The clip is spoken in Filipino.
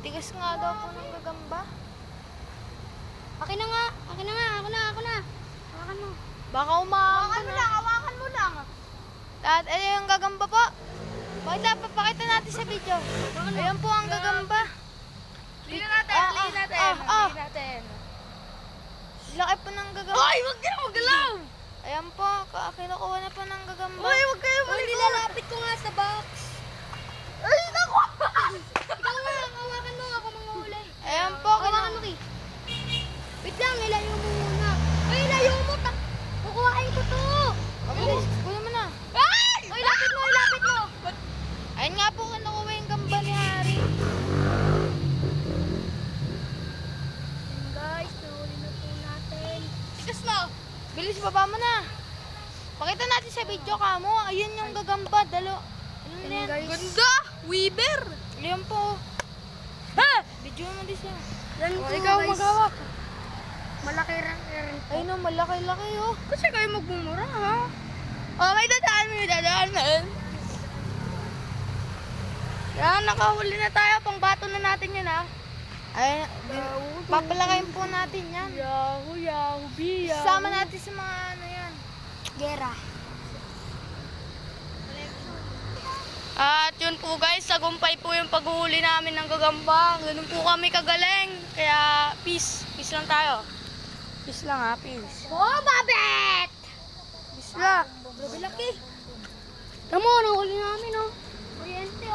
Tigas nga daw po ng gagamba. Akin na nga. Akin na nga. Ako na. Hawakan mo. Baka umahawakan na. Hawakan mo lang. At ano yung gagamba po? Papakita natin sa video. Ayan po ang gagamba. Lili natin. Laki po ng gagamba. Hoy, wag ka magalaw. Ayan po, kinukuha na po ng gagamba. Hoy, wag kayo malikot. Nilalapit ko nga sa box. Ay, naku. Ikaw nga, hawakan mo. Ako manguhuli. Ayan po, Hawakan mo, Ki. Wait lang, ilayo mo muna. Ay, ilayo mo. Kukuhain ko to. Mabilis, kunin mo na. Ay! Ay, lapit mo. Ayun nga po, kinukuha yung gamba ni Harry. Guys, nahuli na po natin. Tigas na. Bilis, baba mo na. Pakita natin sa video kamo. Ayun yung gagamba. Ano na yan? Ganda! Weaver! Ayan po. Ha! Video mo din siya. Yan Oh, po, ikaw guys. maghawak. Malaki rin. Ayun o, malaki-laki oh. Kasi kayo magbumura, ha? Oh, may dadaan mo. Yan, nakahuli na tayo. Pangbato na natin yan, ha? Ayun, papalakayin po natin yan. Yahoo, biya. Sama natin sa mga ano yan. Gera. At yun po guys, tagumpay po yung paghuli namin ng gagamba. Ganun po kami kagaling. Kaya peace. Peace lang tayo. Peace lang ha, peace. Oh, babet! Peace lang. Grabe laki. Tamo, nahuli namin, oh. Kuryente,